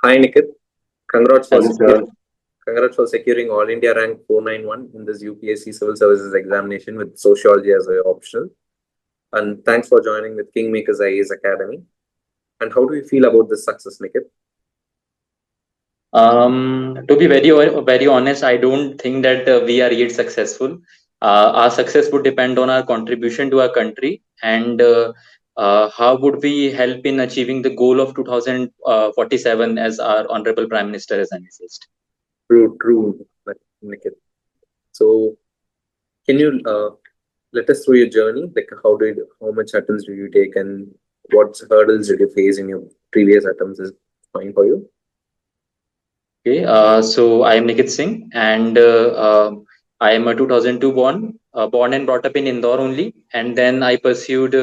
Hi Nikit, congrats for Hello, sir. congrats for securing All India rank 491 in this UPSC Civil Services examination with sociology as an optional. And thanks for joining with Kingmakers IAS Academy. And how do you feel about this success, Nikit? To be very honest, I don't think that we are yet successful. Our success would depend on our contribution to our country and how would we help in achieving the goal of 2047 as our Honorable Prime Minister has envisaged. True, Nikit. So, can you let us through your journey? Like, how much attempts did you take, and what hurdles did you face in your previous attempts? Is fine for you. Okay, so I am Nikit Singh, and I am a 2002 born and brought up in Indore only. And then I pursued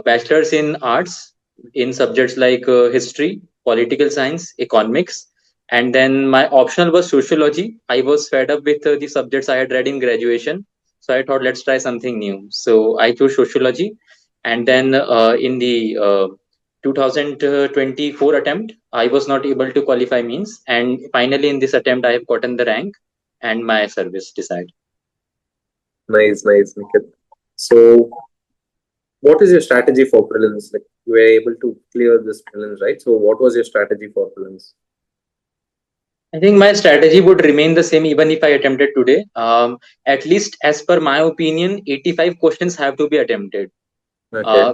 bachelor's in arts in subjects like history, political science, economics, and then my optional was sociology. I was fed up with the subjects I had read in graduation, so I thought let's try something new. So I chose sociology, and then in the 2024 attempt, I was not able to qualify means, and finally in this attempt, I have gotten the rank and my service decided. Nice, Nikit. So, what is your strategy for prelims? Like, you were able to clear this prelims, right? So, what was your strategy for prelims? I think my strategy would remain the same even if I attempted today. At least as per my opinion, 85 questions have to be attempted. Okay.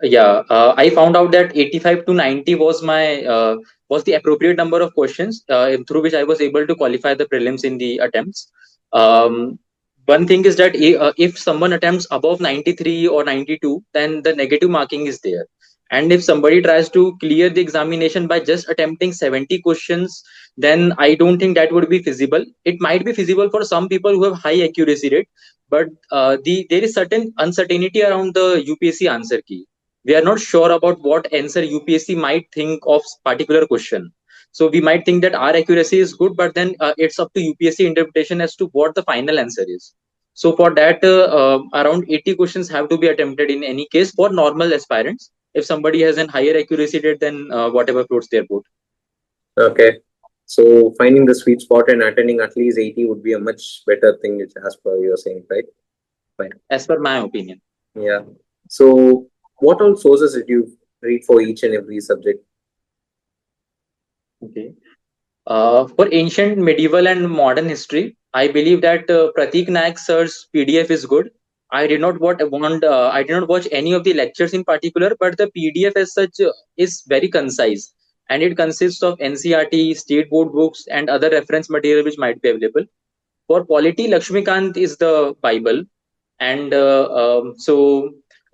Uh, I found out that 85 to 90 was the appropriate number of questions through which I was able to qualify the prelims in the attempts. One thing is that if someone attempts above 93 or 92, then the negative marking is there. And if somebody tries to clear the examination by just attempting 70 questions, then I don't think that would be feasible. It might be feasible for some people who have high accuracy rate, but there is certain uncertainty around the UPSC answer key. We are not sure about what answer UPSC might think of particular question. So we might think that our accuracy is good, but then it's up to UPSC interpretation as to what the final answer is. So for that, around 80 questions have to be attempted in any case for normal aspirants. If somebody has an higher accuracy rate, then whatever floats their boat. Okay. So, finding the sweet spot and attending at least 80 would be a much better thing, as per you're saying, right? Fine. As per my opinion. Yeah. So, what all sources did you read for each and every subject? Okay. For ancient, medieval, and modern history, I believe that Pratik Naik sir's PDF is good. I did not I did not watch any of the lectures in particular, but the PDF as such is very concise, and it consists of NCERT, state board books, and other reference material which might be available. For polity, Lakshmikant is the Bible, and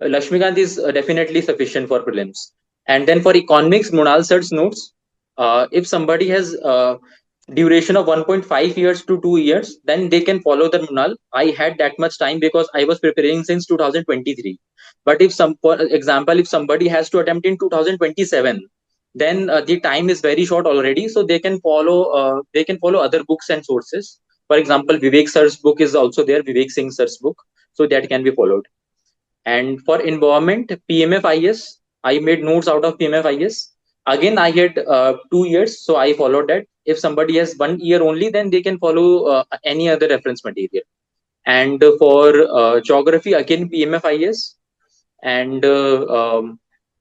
Lakshmikant is definitely sufficient for prelims. And then for economics, Mronal sir's notes. If somebody has duration of 1.5 years to 2 years, then they can follow the Mronal. I had that much time because I was preparing since 2023. But if for example, if somebody has to attempt in 2027, then the time is very short already, so they can follow other books and sources. For example, Vivek sir's book is also there, Vivek Singh sir's book, so that can be followed. And for environment, PMFIS, I made notes out of PMFIS. Again, I had 2 years, so I followed that. If somebody has 1 year only, then they can follow any other reference material. And for geography, again, PMFIS. And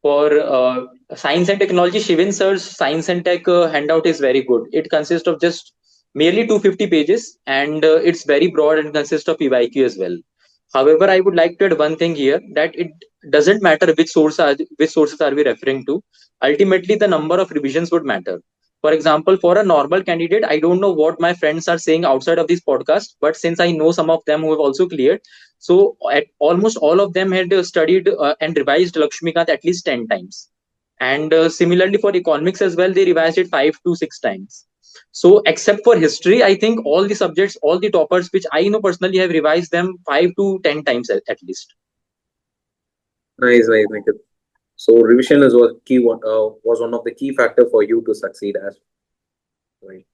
for science and technology, Shivin sir's science and tech handout is very good. It consists of just merely 250 pages, and it's very broad and consists of PYQ as well. However, I would like to add one thing here, that it doesn't matter which sources are we referring to. Ultimately, the number of revisions would matter. For example, for a normal candidate, I don't know what my friends are saying outside of this podcast, but since I know some of them who have also cleared, so almost all of them had studied and revised Lakshmikant at least 10 times. And similarly for economics as well, they revised it 5 to 6 times. So except for history, I think all the subjects, all the toppers, which I know personally, have revised them 5 to 10 times at least. Nice, Nikit. So, revision was one of the key factor for you to succeed as right.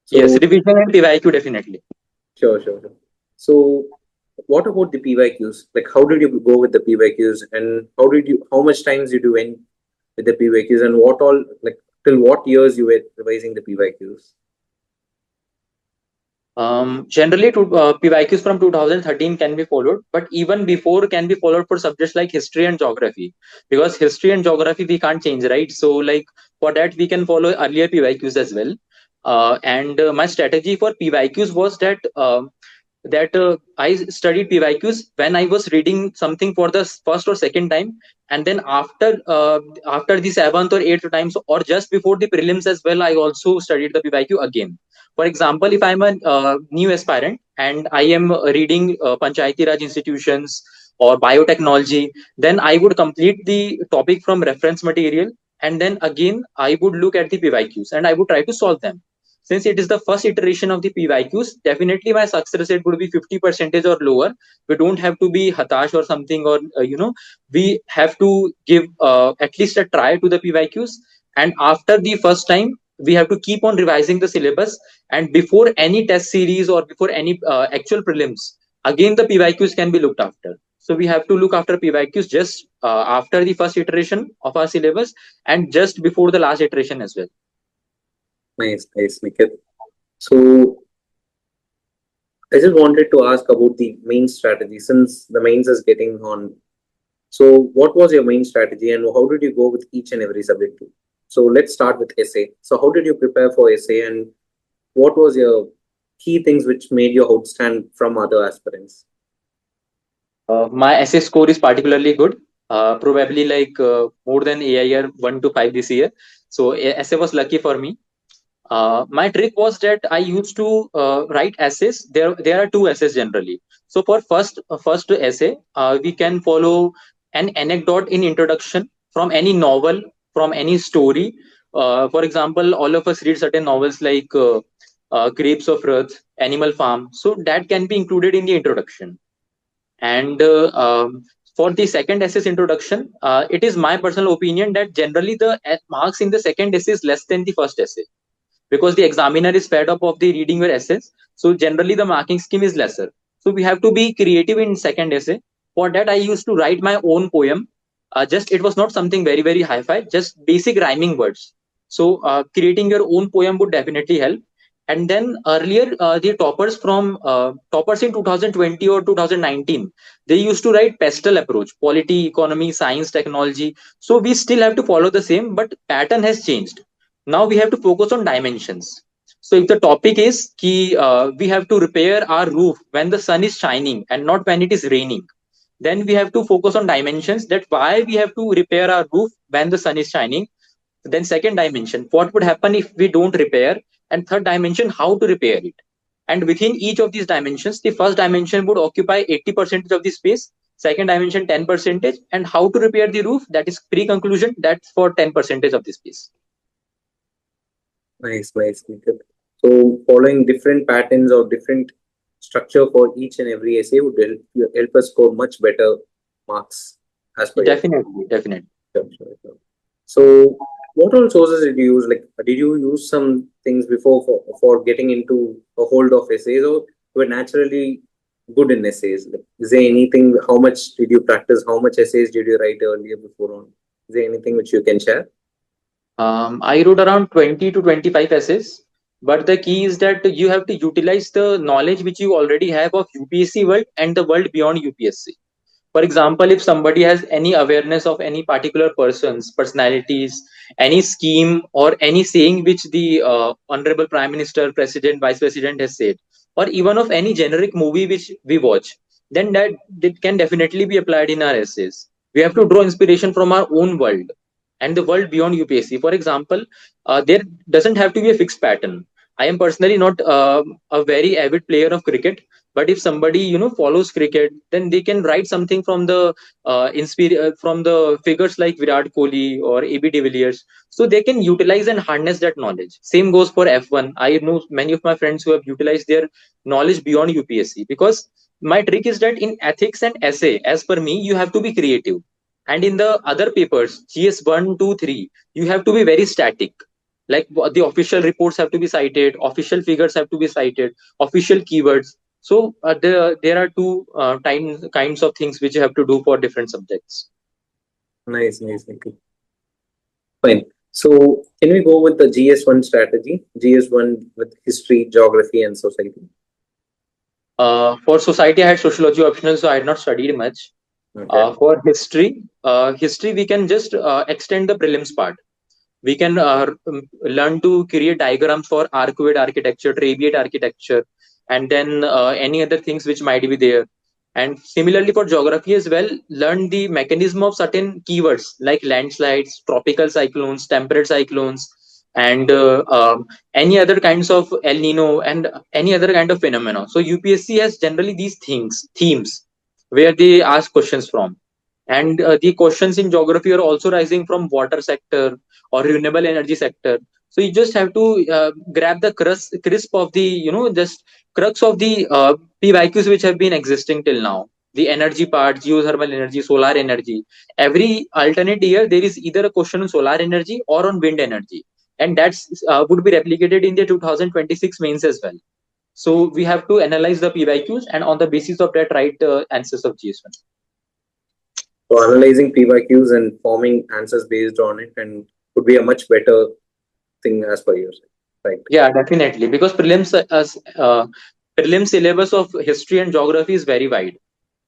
So, yes, revision and PYQ definitely. Sure. So, what about the PYQs? Like, how did you go with the PYQs, and how much times did you went with the PYQs, and what all, like, till what years you were revising the PYQs? Generally, PYQs from 2013 can be followed, but even before can be followed for subjects like history and geography, because history and geography we can't change, right? So, like for that, we can follow earlier PYQs as well. And my strategy for PYQs was that I studied PYQs when I was reading something for the first or second time, and then after the seventh or eighth time, or just before the prelims as well, I also studied the PYQ again. For example, if I'm a new aspirant and I am reading Panchayati Raj institutions or biotechnology, then I would complete the topic from reference material, and then again I would look at the PYQs and I would try to solve them. Since it is the first iteration of the PYQs, definitely my success rate would be 50% or lower. We don't have to be hatash or something, or we have to give at least a try to the PYQs. And after the first time, we have to keep on revising the syllabus. And before any test series or before any actual prelims, again the PYQs can be looked after. So we have to look after PYQs just after the first iteration of our syllabus and just before the last iteration as well. Nice, Nikit. So I just wanted to ask about the main strategy since the mains is getting on. So what was your main strategy and how did you go with each and every subject? So let's start with essay. So how did you prepare for essay and what was your key things which made you outstand from other aspirants? My essay score is particularly good, probably like more than AIR 1 to 5 this year. So essay was lucky for me. My trick was that I used to write essays. There are two essays generally. So for first essay, we can follow an anecdote in introduction from any novel, from any story. For example, all of us read certain novels like Grapes of Wrath, Animal Farm. So that can be included in the introduction. And for the second essay's introduction, it is my personal opinion that generally the marks in the second essay is less than the first essay, because the examiner is fed up of the reading your essays. So generally the marking scheme is lesser. So we have to be creative in second essay. For that, I used to write my own poem. Just it was not something very hi-fi, just basic rhyming words. So creating your own poem would definitely help. And then earlier, the toppers in 2020 or 2019, they used to write pastel approach, polity, economy, science, technology. So we still have to follow the same, but pattern has changed. Now we have to focus on dimensions. So if the topic is we have to repair our roof when the sun is shining and not when it is raining, then we have to focus on dimensions, that why we have to repair our roof when the sun is shining. Then second dimension, what would happen if we don't repair? And third dimension, how to repair it. And within each of these dimensions, the first dimension would occupy 80% of the space, second dimension 10%, and how to repair the roof, that is pre-conclusion, that's for 10% of the space. Nice. So following different patterns or different structure for each and every essay would help us score much better marks as per Definitely. Sure. So what all sources did you use? Like, did you use some things before for getting into a hold of essays, or you were naturally good in essays? Like, is there anything? How much did you practice? How much essays did you write earlier before on? Is there anything which you can share? I wrote around 20 to 25 essays, but the key is that you have to utilize the knowledge which you already have of UPSC world and the world beyond UPSC. For example, if somebody has any awareness of any particular person's personalities, any scheme or any saying which the honorable prime minister, president, vice president has said, or even of any generic movie which we watch, then that can definitely be applied in our essays. We have to draw inspiration from our own world and the world beyond UPSC. For example, there doesn't have to be a fixed pattern. I am personally not a very avid player of cricket, but if somebody follows cricket, then they can write something from the figures like Virat Kohli or AB de Villiers, so they can utilize and harness that knowledge. Same goes for F1. I know many of my friends who have utilized their knowledge beyond UPSC, because my trick is that in ethics and essay, as per me, you have to be creative, and in the other papers, GS 1, 2, 3, you have to be very static. Like the official reports have to be cited, official figures have to be cited, official keywords. So there are two kinds of things which you have to do for different subjects. Nice. Okay. Fine. So can we go with the GS1 strategy? GS1 with history, geography, and society. For society, I had sociology optional, so I had not studied much. Okay. For history, we can just extend the prelims part. We can learn to create diagrams for arcuate architecture, trabeate architecture, and then any other things which might be there. And similarly for geography as well, learn the mechanism of certain keywords like landslides, tropical cyclones, temperate cyclones, and any other kinds of El Nino and any other kind of phenomena. So UPSC has generally these themes where they ask questions from. And the questions in geography are also rising from water sector or renewable energy sector. So you just have to grab the crisp of the, just crux of the PYQs which have been existing till now. The energy part, geothermal energy, solar energy. Every alternate year, there is either a question on solar energy or on wind energy. And that's would be replicated in the 2026 mains as well. So we have to analyze the PYQs and on the basis of that write answers of GS1. So analyzing PYQs and forming answers based on it and would be a much better thing as per you, right? Yeah, definitely. Because prelim syllabus of history and geography is very wide.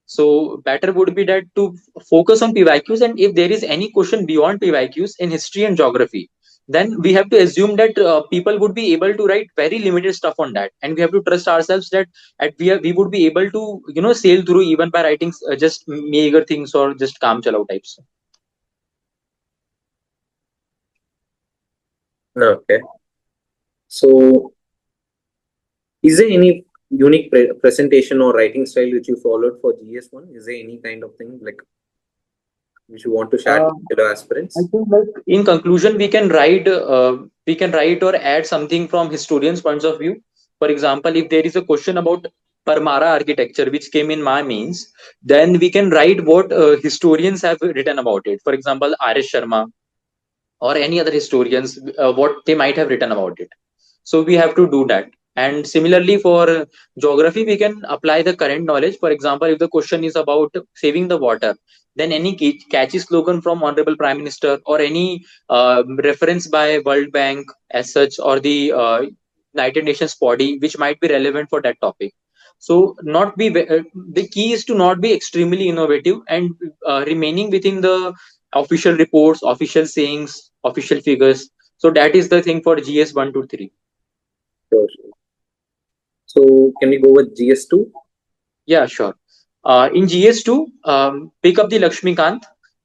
So better would be that to focus on PYQs, and if there is any question beyond PYQs in history and geography, then we have to assume that people would be able to write very limited stuff on that, and we have to trust ourselves that we would be able to sail through even by writing just meager things or just calm chalao types. Okay. So is there any unique presentation or writing style which you followed for GS1? Is there any kind of thing like which you want to share to fellow aspirants? I think like in conclusion, we can write or add something from historians' points of view. For example, if there is a question about Parmara architecture, which came in my means, then we can write what historians have written about it. For example, R.S. Sharma or any other historians, what they might have written about it. So we have to do that. And similarly for geography, we can apply the current knowledge. For example, if the question is about saving the water, then any catchy slogan from Honorable Prime Minister or any reference by World Bank as such or the United Nations body which might be relevant for that topic. So not be the key is to not be extremely innovative and remaining within the official reports, official sayings, official figures. So that is the thing for GS 1 to 3. Sure. So can we go with GS2? Yeah, sure. In GS2, pick up the Lakshmikant.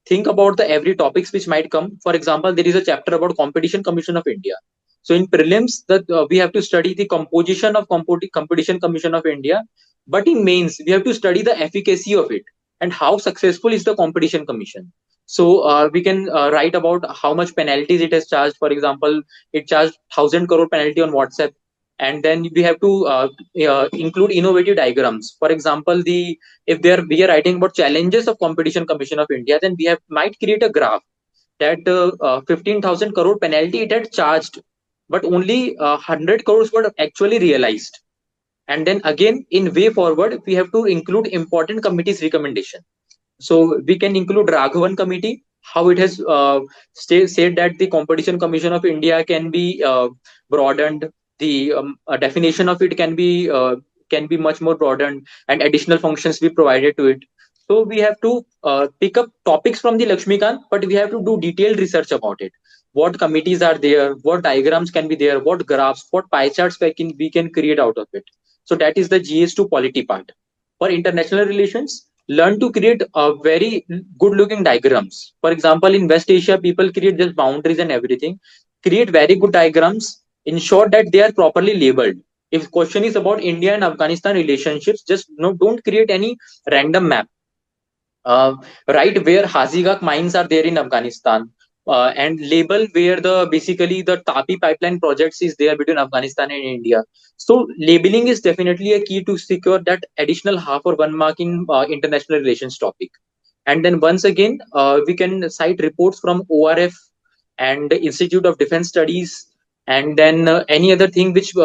Think about the every topics which might come. For example, there is a chapter about Competition Commission of India. So in prelims, that we have to study the composition of Competition Commission of India. But in mains, we have to study the efficacy of it and how successful is the Competition Commission. So we can write about how much penalties it has charged. For example, it charged 1,000 crore penalty on WhatsApp, and then we have to include innovative diagrams. For example, if we are writing about challenges of Competition Commission of India, then we might create a graph that 15,000 crore penalty it had charged, but only 100 crores were actually realized. And then again, in way forward, we have to include important committees recommendation. So we can include Raghavan committee, how it has said that the Competition Commission of India can be broadened, the definition of it can be much more broadened, and additional functions be provided to it. So we have to pick up topics from the Lakshmikant, but we have to do detailed research about it. What committees are there? What diagrams can be there? What graphs? What pie charts we can create out of it? So that is the GS2 polity part. For international relations, learn to create very good looking diagrams. For example, in West Asia, people create just boundaries and everything. Create very good diagrams. Ensure that they are properly labeled. If question is about India and Afghanistan relationships, just don't create any random map. Write where Hazigak mines are there in Afghanistan, and label where basically the Tapi pipeline projects is there between Afghanistan and India. So labeling is definitely a key to secure that additional half or 1 mark in international relations topic. And then once again, we can cite reports from ORF and Institute of Defense Studies, and then any other thing which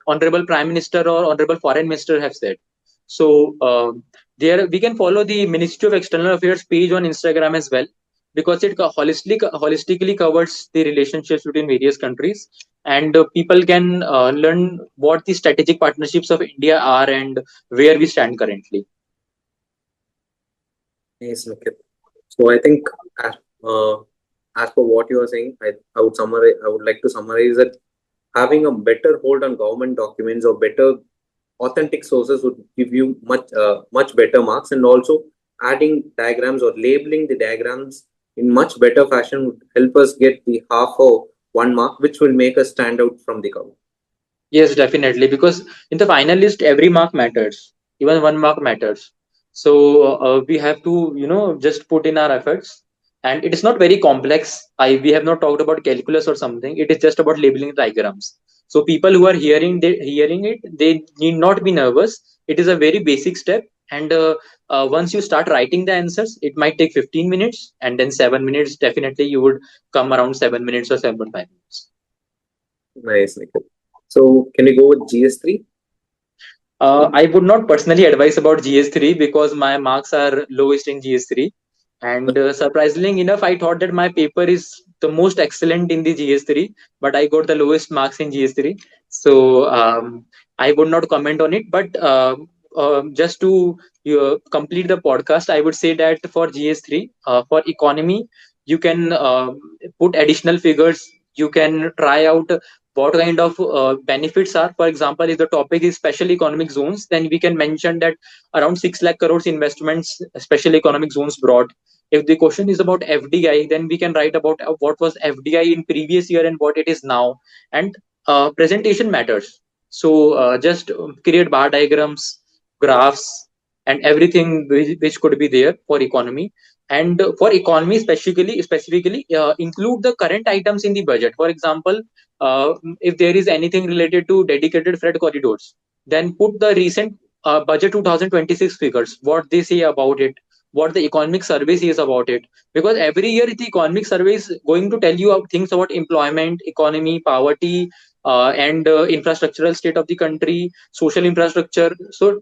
Honorable Prime Minister or Honorable Foreign Minister have said. So there we can follow the Ministry of External Affairs page on Instagram as well. because it holistically covers the relationships between various countries, and people can learn what the strategic partnerships of India are and where we stand currently. Nice, Nikit. So I think as uh, as per what you are saying, I would summarize. I would like to summarize that having a better hold on government documents or better authentic sources would give you much better marks, and also adding diagrams or labeling the diagrams in much better fashion would help us get the half or 1 mark, which will make us stand out from the crowd. Yes, definitely. Because in the final list, every mark matters. Even 1 mark matters. So we have to, just put in our efforts. And it is not very complex. We have not talked about calculus or something. It is just about labeling diagrams. So people who are hearing it, they need not be nervous. It is a very basic step. And once you start writing the answers, it might take 15 minutes, and then 7 minutes. Definitely, you would come around 7 minutes or 7.5 minutes. Nice, Nikhil. So can we go with GS3? I would not personally advise about GS3 because my marks are lowest in GS3. And surprisingly enough, I thought that my paper is the most excellent in the GS3, but I got the lowest marks in GS3. So I would not comment on it. But just to complete the podcast, I would say that for GS3, for economy, you can put additional figures. You can try out what kind of benefits are. For example, if the topic is special economic zones, then we can mention that around 6 lakh crores investments special economic zones brought. If the question is about FDI, then we can write about what was FDI in previous year and what it is now. And presentation matters. So just create bar diagrams, graphs, and everything which could be there for economy. And for economy specifically include the current items in the budget. For example, if there is anything related to dedicated freight corridors, then put the recent budget 2026 figures, what they say about it, what the economic survey says about it. Because every year the economic survey is going to tell you things about employment, economy, poverty, and infrastructural state of the country, social infrastructure. So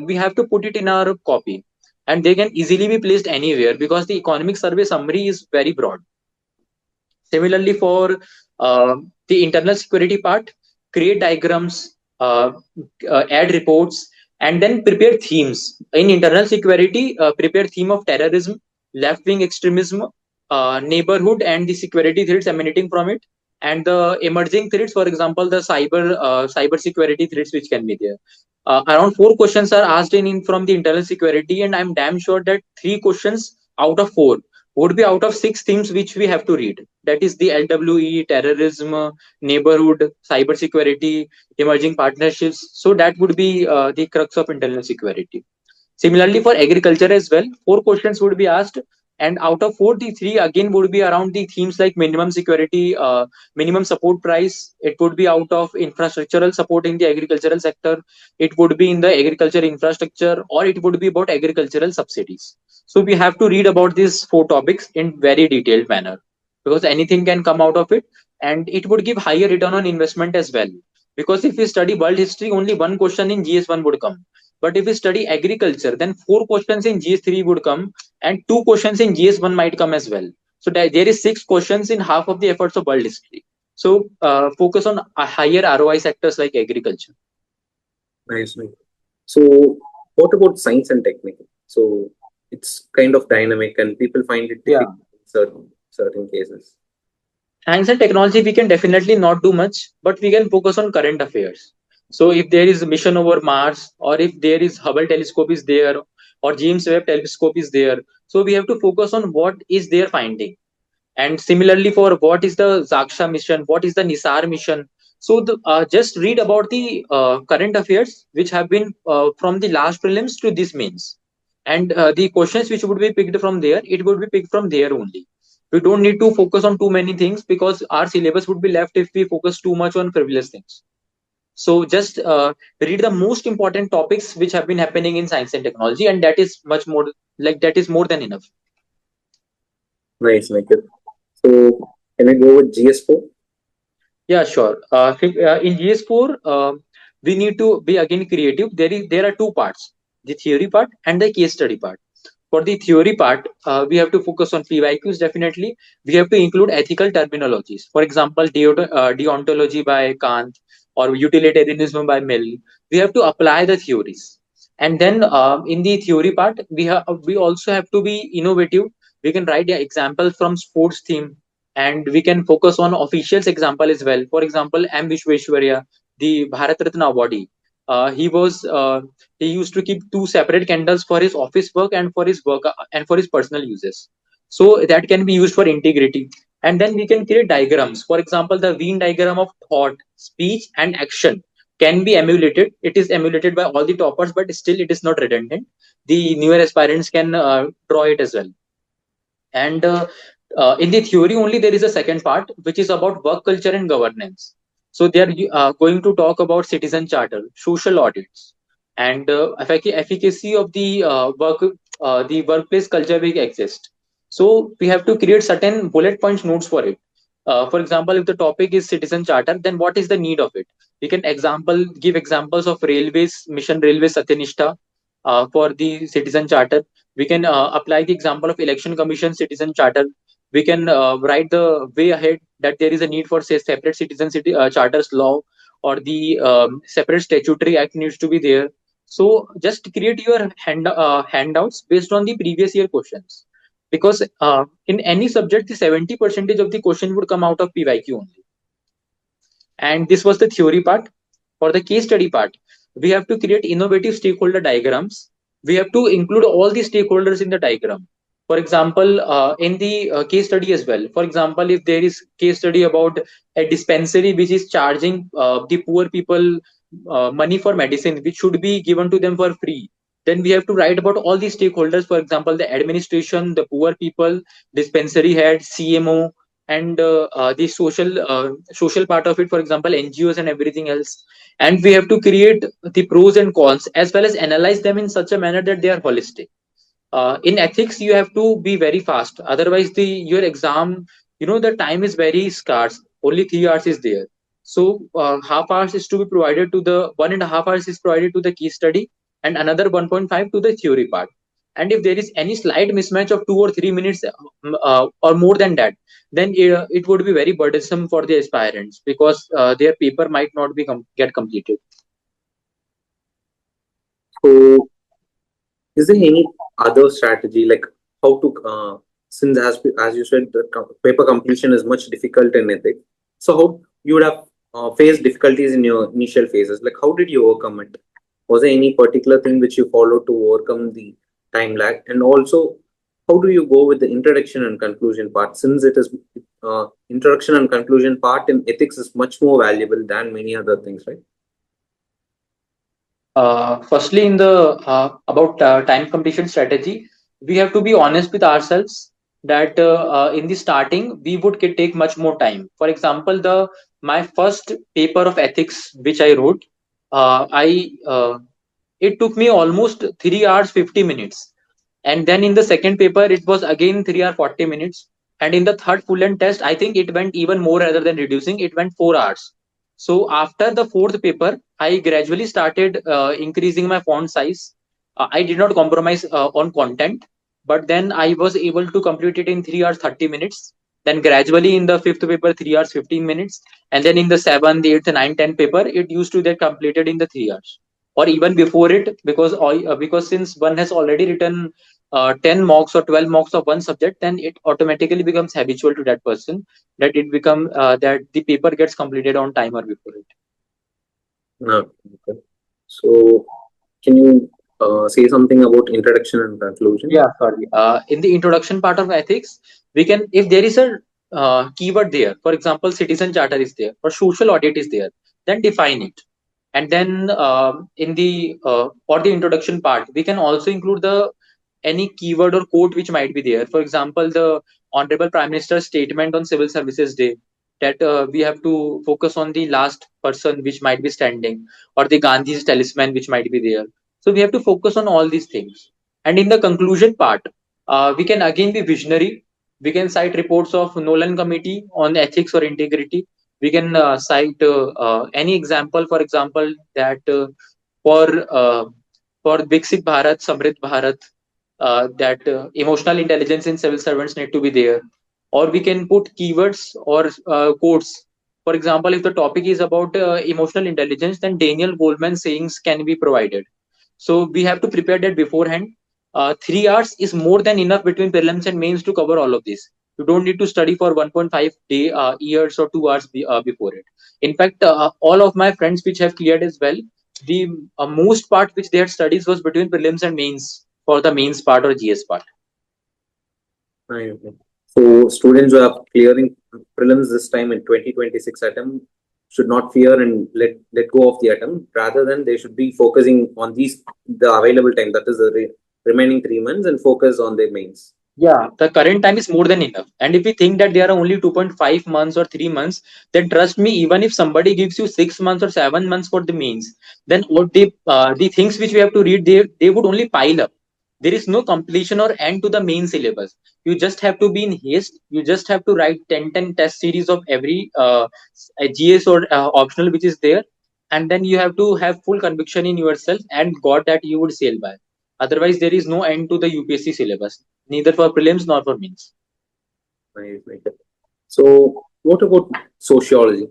we have to put it in our copy, and they can easily be placed anywhere because the economic survey summary is very broad. Similarly, for the internal security part, create diagrams, add reports, and then prepare themes. In internal security, prepare theme of terrorism, left-wing extremism, neighborhood, and the security threats emanating from it, and the emerging threats. For example, the cyber security threats which can be there. Around 4 questions are asked in from the internal security, and I'm damn sure that 3 questions out of 4 would be out of 6 themes which we have to read. That is the LWE, terrorism, neighborhood, cybersecurity, emerging partnerships. So that would be the crux of internal security. Similarly, for agriculture as well, 4 questions would be asked, and out of 4, the 3 again would be around the themes like minimum security, minimum support price. It would be out of infrastructural support in the agricultural sector. It would be in the agriculture infrastructure, or it would be about agricultural subsidies. So we have to read about these 4 topics in very detailed manner, because anything can come out of it, and it would give higher return on investment as well. Because if we study world history, only 1 question in GS1 would come. But if we study agriculture, then 4 questions in GS3 would come, and 2 questions in GS1 might come as well. So there is 6 questions in half of the efforts of world history. So focus on higher ROI sectors like agriculture. Nice, Nikhil. So what about science and technical? So it's kind of dynamic, and people find it Yeah. difficult in certain cases. Science and technology, we can definitely not do much, but we can focus on current affairs. So if there is a mission over Mars, or if there is Hubble telescope is there, or James Webb telescope is there, so we have to focus on what is their finding. And similarly, for what is the Zaksha mission, what is the Nisar mission. So just read about the current affairs which have been from the last prelims to this mains, and the questions which would be picked from there, it would be picked from there only. We don't need to focus on too many things, because our syllabus would be left if we focus too much on frivolous things. So just read the most important topics which have been happening in science and technology, and that is much more, like that is more than enough. Nice, Nikhil. So can I go with GS4? Yeah, sure. In GS4, we need to be again creative. There are 2 parts: the theory part and the case study part. For the theory part, we have to focus on PYQs definitely. We have to include ethical terminologies. For example, deontology by Kant or utilitarianism by Mill. We have to apply the theories. And then in the theory part, we also have to be innovative. We can write the examples from sports theme, and we can focus on officials example as well. For example, M. Vishweshwarya, the Bharat Ratna awardee. He used to keep two separate candles for his office work and for his work and for his personal uses. So that can be used for integrity. And then we can create diagrams. For example, the Venn diagram of thought, speech, and action can be emulated. It is emulated by all the toppers, but still it is not redundant. The newer aspirants can draw it as well. And in the theory only, there is a second part, which is about work culture and governance. So they are going to talk about citizen charter, social audits, and efficacy of the workplace culture will exist. So we have to create certain bullet points notes for it. For example, if the topic is citizen charter, then what is the need of it? We can give examples of railways, mission railways Satyanishta for the citizen charter. We can apply the example of election commission citizen charter. We can write the way ahead that there is a need for say separate charters law, or the separate statutory act needs to be there. So just create your handouts based on the previous year questions, because in any subject the 70% of the question would come out of PYQ only. And this was the theory part. For the case study part, we have to create innovative stakeholder diagrams. We have to include all the stakeholders in the diagram. For example, in the case study as well. For example, if there is case study about a dispensary which is charging the poor people money for medicine, which should be given to them for free, then we have to write about all the stakeholders. For example, the administration, the poor people, dispensary head, CMO, and the social part of it, for example NGOs and everything else. And we have to create the pros and cons as well as analyze them in such a manner that they are holistic. In ethics you have to be very fast, otherwise the your exam, the time is very scarce, only 3 hours is there. So half hours is to be provided to the 1.5 hours is provided to the case study, and another 1.5 to the theory part. And if there is any slight mismatch of 2 or 3 minutes or more than that, then it would be very burdensome for the aspirants, because their paper might not be get completed. So, is there any other strategy, like how to, since as you said, the paper completion is much difficult in ethics. So, how you would have faced difficulties in your initial phases? Like, how did you overcome it? Was there any particular thing which you followed to overcome the time lag? And also, how do you go with the introduction and conclusion part? Since it is introduction and conclusion part in ethics is much more valuable than many other things, right? Firstly, in the about time completion strategy, we have to be honest with ourselves that in the starting we would take much more time. For example, the my first paper of ethics which I wrote, I it took me almost 3 hours 50 minutes, and then in the second paper it was again 3 hours 40 minutes, and in the third full length test I think it went even more rather than reducing. It went 4 hours. So after the fourth paper, I gradually started increasing my font size. I did not compromise on content, but then I was able to complete it in 3 hours 30 minutes. Then gradually in the fifth paper, 3 hours 15 minutes, and then in the seventh, eighth, ninth, 10th paper, it used to get completed in the 3 hours, or even before it, because since one has already written 10 mocks or 12 mocks of one subject, then it automatically becomes habitual to that person, that it become that the paper gets completed on time or before it. No. Okay. So, can you say something about introduction and conclusion? Yeah, sorry. In the introduction part of ethics, we can, if there is a keyword there, for example, citizen charter is there or social audit is there, then define it. And then in the for the introduction part, we can also include the any keyword or quote which might be there. For example, the Honorable Prime Minister's statement on Civil Services Day, that we have to focus on the last person which might be standing, or the Gandhi's talisman which might be there. So we have to focus on all these things. And in the conclusion part, we can again be visionary. We can cite reports of Nolan Committee on ethics or integrity. We can cite any example, for example, that for Viksit Bharat, Samrit Bharat, that emotional intelligence in civil servants need to be there, or we can put keywords or quotes. For example, if the topic is about emotional intelligence, then Daniel Goleman sayings can be provided. So we have to prepare that beforehand. 3 hours is more than enough between prelims and mains to cover all of this. You don't need to study for 1.5 years or 2 hours before it. In fact, all of my friends which have cleared as well, the most part which they had studies was between prelims and mains for the mains part or GS part. Right. So students who are clearing prelims this time in 2026 attempt should not fear and let go of the attempt. Rather than they should be focusing on the available time, that is the remaining 3 months, and focus on their mains. Yeah, the current time is more than enough. And if we think that there are only 2.5 months or 3 months, then trust me, even if somebody gives you 6 months or 7 months for the mains, then what the things which we have to read, they would only pile up. There is no completion or end to the main syllabus. You just have to be in haste. You just have to write 10 test series of every GS or optional which is there. And then you have to have full conviction in yourself and God that you would sail by. Otherwise, there is no end to the UPSC syllabus, neither for prelims nor for mains. Right, right. So what about sociology?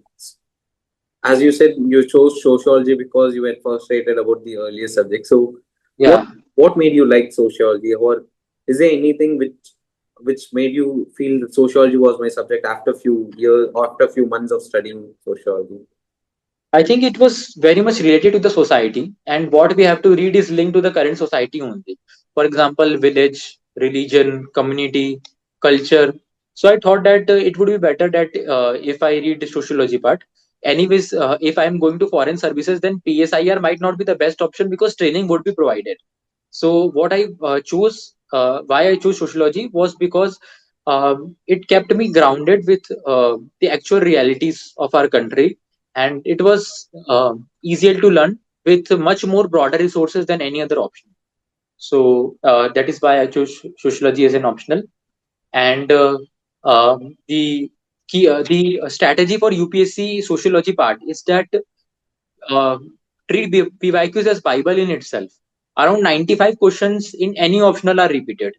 As you said, you chose sociology because you were frustrated about the earlier subject. So Yeah, what made you like sociology, or is there anything which made you feel that sociology was my subject after few years, after a few months of studying sociology? I think it was very much related to the society, and what we have to read is linked to the current society only. For example, village, religion, community, culture. So I thought that it would be better that if I read the sociology part. Anyways, if I am going to foreign services, then PSIR might not be the best option because training would be provided. So what I chose, why I chose sociology was because it kept me grounded with the actual realities of our country, and it was easier to learn with much more broader resources than any other option. So that is why I chose sociology as an optional. And the the strategy for UPSC sociology part is that uh, treat PYQs as Bible in itself. Around 95 questions in any optional are repeated,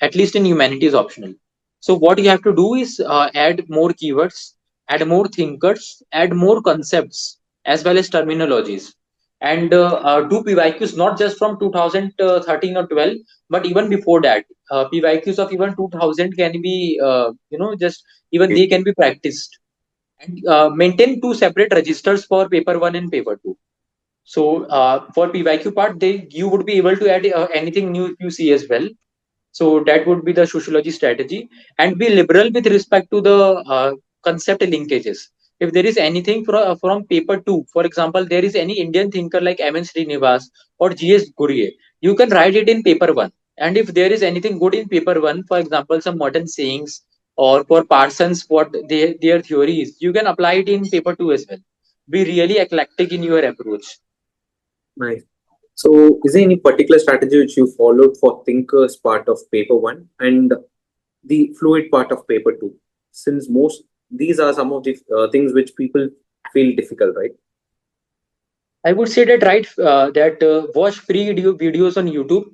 at least in humanities optional. So what you have to do is add more keywords, add more thinkers, add more concepts as well as terminologies, and do PYQs not just from 2013 or 12, but even before that. PYQs of even 2000 can be, just even they can be practiced. And maintain two separate registers for paper one and paper two. So for PYQ part, you would be able to add anything new if you see as well. So that would be the sociology strategy, and be liberal with respect to the concept linkages. If there is anything from paper two, for example, there is any Indian thinker like M.N. Srinivas or G.S. Gurye, you can write it in paper one. And if there is anything good in paper one, for example, some modern sayings, or for Parsons, what their theories, you can apply it in paper two as well. Be really eclectic in your approach. Nice. So is there any particular strategy which you followed for thinkers part of paper one and the fluid part of paper two? Since most these are some of the things which people feel difficult, right? I would say that watch free videos on YouTube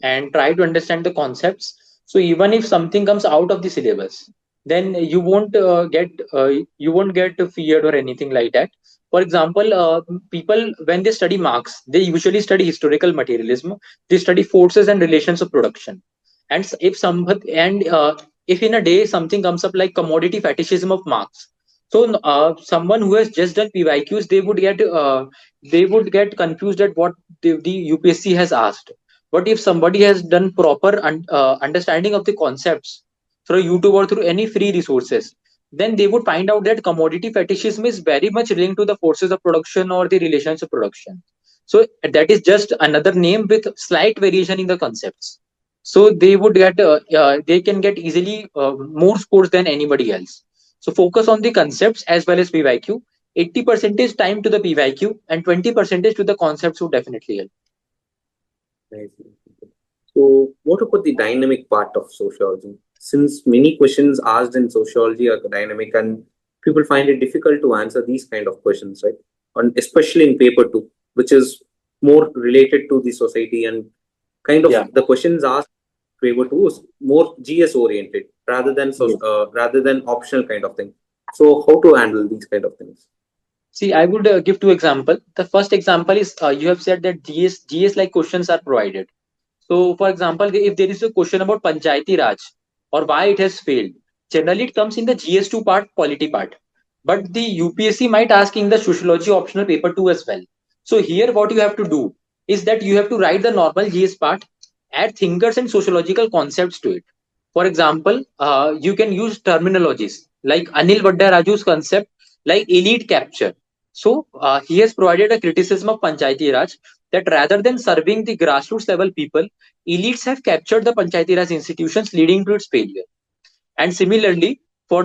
and try to understand the concepts. So even if something comes out of the syllabus, then you won't get feared or anything like that. For example, people when they study Marx, they usually study historical materialism. They study forces and relations of production. And if in a day something comes up like commodity fetishism of Marx, so someone who has just done PYQs, they would get confused at what the UPSC has asked. But if somebody has done proper understanding of the concepts through YouTube or through any free resources, then they would find out that commodity fetishism is very much linked to the forces of production or the relations of production. So that is just another name with slight variation in the concepts. So they can get easily more scores than anybody else. So focus on the concepts as well as PYQ. 80% is time to the PYQ and 20% to the concepts would definitely help. Nice. So what about the dynamic part of sociology? Since many questions asked in sociology are dynamic and people find it difficult to answer these kind of questions, right? And especially in paper two, which is more related to the society and kind of Yeah. the questions asked paper 2 is more GS oriented rather than rather than optional kind of thing. So how to handle these kind of things? See, I would give two examples. The first example is you have said that GS like questions are provided. So, for example, if there is a question about Panchayati Raj or why it has failed, generally it comes in the GS2 part, polity part. But the UPSC might ask in the sociology optional paper 2 as well. So, here what you have to do is that you have to write the normal GS part, add thinkers and sociological concepts to it. For example, you can use terminologies like Anil Vaddaraju's concept, like elite capture. So, he has provided a criticism of Panchayati Raj that rather than serving the grassroots level people, elites have captured the Panchayati Raj institutions, leading to its failure. And similarly, for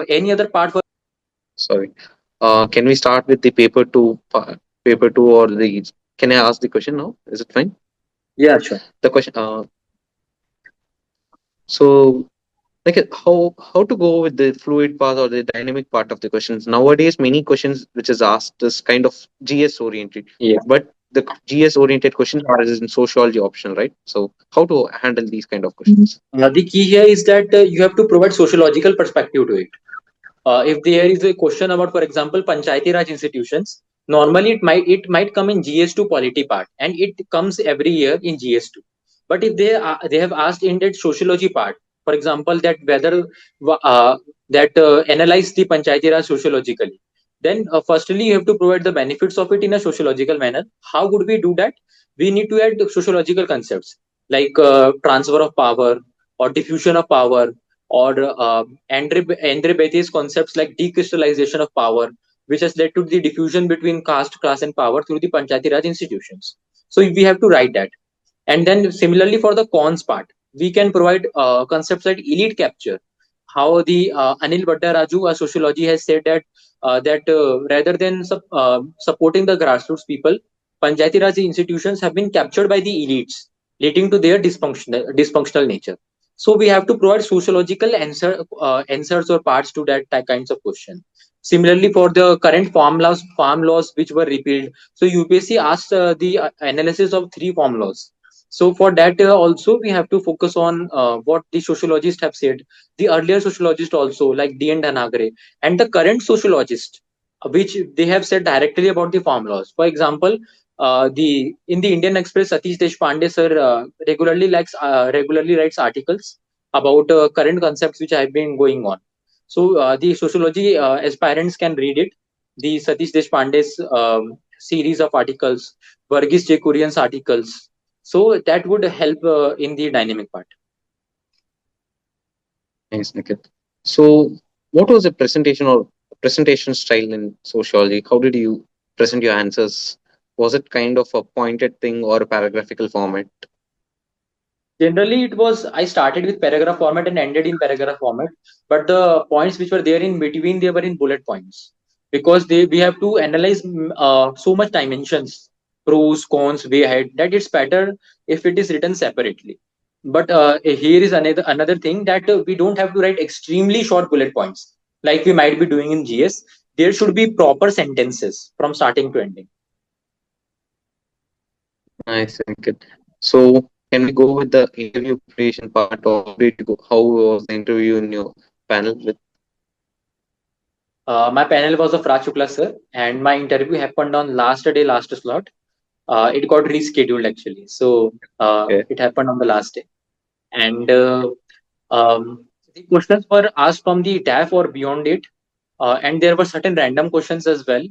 any other part, for Sorry. Can we start with the paper two or the? Can I ask the question now? Is it fine? yeah, sure. The question. So like how to go with the fluid part or the dynamic part of the questions. Nowadays many questions which is asked is kind of GS oriented, Yeah. but the GS oriented questions are in sociology optional, right? So how to handle these kind of questions? The key here is that you have to provide sociological perspective to it. If there is a question about, for example, Panchayati Raj institutions, normally it might come in GS2 polity part, and it comes every year in GS2. But if they have asked in that sociology part, for example, that whether analyze the Panchayati Raj sociologically, then firstly you have to provide the benefits of it in a sociological manner. How would we do that? We need to add sociological concepts like transfer of power or diffusion of power, or Andre Bethé's concepts like decrystallization of power, which has led to the diffusion between caste, class, and power through the Panchayati Raj institutions. So we have to write that. And then similarly for the cons part, we can provide concepts like elite capture. How the Anil Vaddharaju, a sociology, has said that rather than supporting the grassroots people, Panchayati Raj institutions have been captured by the elites, leading to their dysfunctional nature. So we have to provide sociological answers or parts to that kinds of question. Similarly, for the current farm laws which were repealed, so UPSC asked the analysis of 3 farm laws. So for that also we have to focus on what the sociologists have said, the earlier sociologist also like D. N. Dhanagre, and the current sociologist, which they have said directly about the farm laws. For example, the in the Indian Express, Satish Deshpande sir regularly writes articles about current concepts which have been going on. So the sociology aspirants can read it. The Satish Deshpande's series of articles, Varghese J. Kurian's articles. So that would help in the dynamic part. Thanks, Nikit. So what was the presentation style in sociology? How did you present your answers? Was it kind of a pointed thing or a paragraphical format? Generally, it was I started with paragraph format and ended in paragraph format, but the points which were there in between, they were in bullet points, because we have to analyze so much dimensions, pros, cons, way ahead, that it's better if it is written separately. But here is another thing, that we don't have to write extremely short bullet points like we might be doing in GS. There should be proper sentences from starting to ending. Nice, Nikit. So can we go with the interview preparation part, or how did you go? How was the interview in your panel with? My panel was of Raj Shukla sir, and my interview happened on last day, last slot. It got rescheduled actually, so Okay. it happened on the last day. And the questions were asked from the TAF or beyond it, and there were certain random questions as well.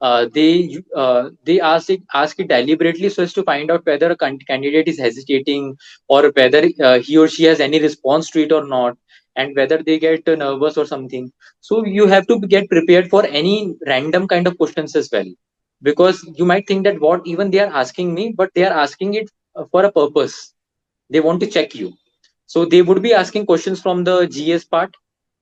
They ask it deliberately so as to find out whether a candidate is hesitating, or whether he or she has any response to it or not, and whether they get nervous or something. So you have to get prepared for any random kind of questions as well, because you might think that what even they are asking me, but they are asking it for a purpose. They want to check you. So they would be asking questions from the GS part.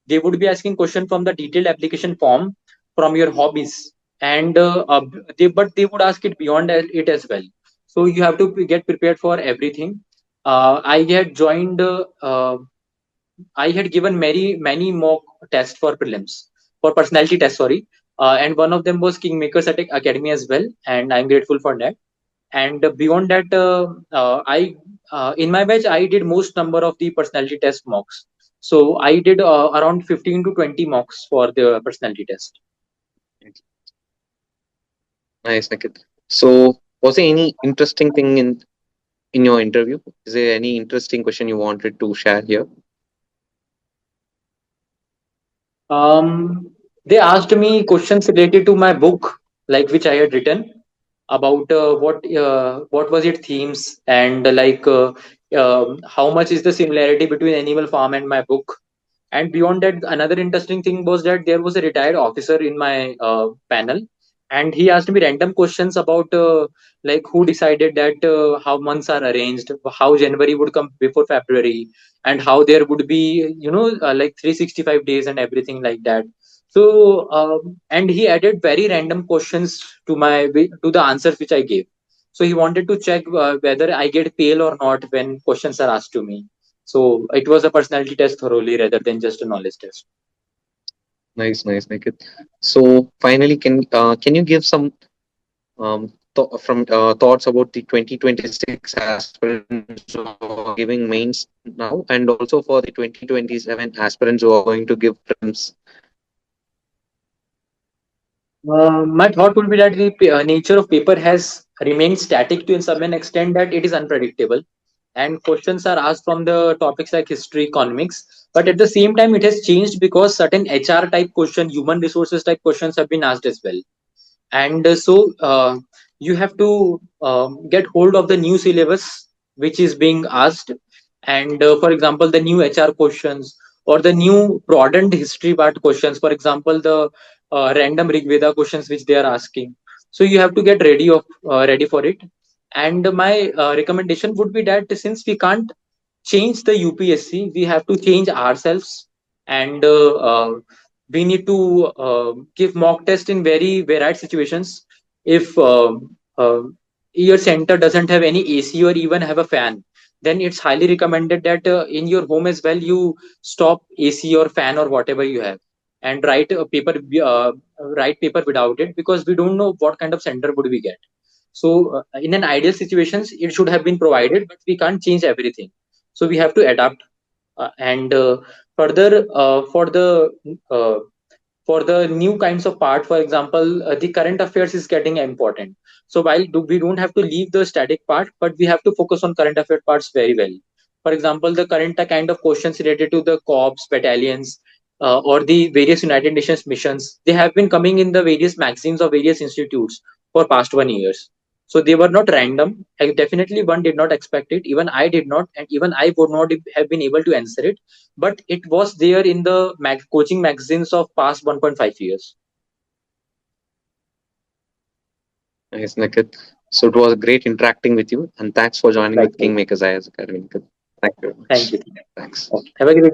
They would be asking question from the detailed application form, from your hobbies, and they would ask it beyond it as well. So you have to get prepared for everything. I had joined. I had given many mock tests for prelims, for personality tests. Sorry, and one of them was Kingmakers Academy as well, and I'm grateful for that. And beyond that, I in my batch I did most number of the personality test mocks. So I did around 15 to 20 mocks for the personality test. Nice, Nikit. So, was there any interesting thing in your interview? Is there any interesting question you wanted to share here? Um, they asked me questions related to my book, like which I had written about what was its themes, and how much is the similarity between Animal Farm and my book. And beyond that, another interesting thing was that there was a retired officer in my panel, and he asked me random questions about like who decided that how months are arranged, how January would come before February, and how there would be like 365 days and everything like that. So and he added very random questions to to the answers which I gave. So he wanted to check whether I get pale or not when questions are asked to me. So it was a personality test thoroughly rather than just a knowledge test. Nice, nice, Nikit. So, finally, can you give some thoughts about the 2026 aspirants who are giving mains now, and also for the 2027 aspirants who are going to give prelims? My thought would be that the nature of paper has remained static to some extent, that it is unpredictable, and questions are asked from the topics like history, economics. But at the same time, it has changed because certain HR type question, human resources type questions have been asked as well. And you have to get hold of the new syllabus which is being asked. And for example, the new HR questions or the new broadened history part questions, for example, the random Rigveda questions which they are asking. So you have to get ready for it. And my recommendation would be that since we can't change the UPSC, we have to change ourselves. And we need to give mock test in very varied situations. If your center doesn't have any AC or even have a fan, then it's highly recommended that in your home as well you stop AC or fan or whatever you have, and write paper without it, because we don't know what kind of center would we get. So in an ideal situations it should have been provided, but we can't change everything, so we have to adapt. And further uh, for the new kinds of part, for example, the current affairs is getting important. So we don't have to leave the static part, but we have to focus on current affair parts very well. For example, the current kind of questions related to the corps, battalions, or the various United Nations missions, they have been coming in the various magazines of various institutes for past 1 years. So they were not random. Definitely one did not expect it. Even I did not, and even I would not have been able to answer it, but it was there in the coaching magazines of past 1.5 years. Nice, Nikit. So, it was great interacting with you, and thanks for joining with Likewise. Kingmakers IAS Academy, Nikit. Thank you very Thank much. you. Thanks. Okay. Have a great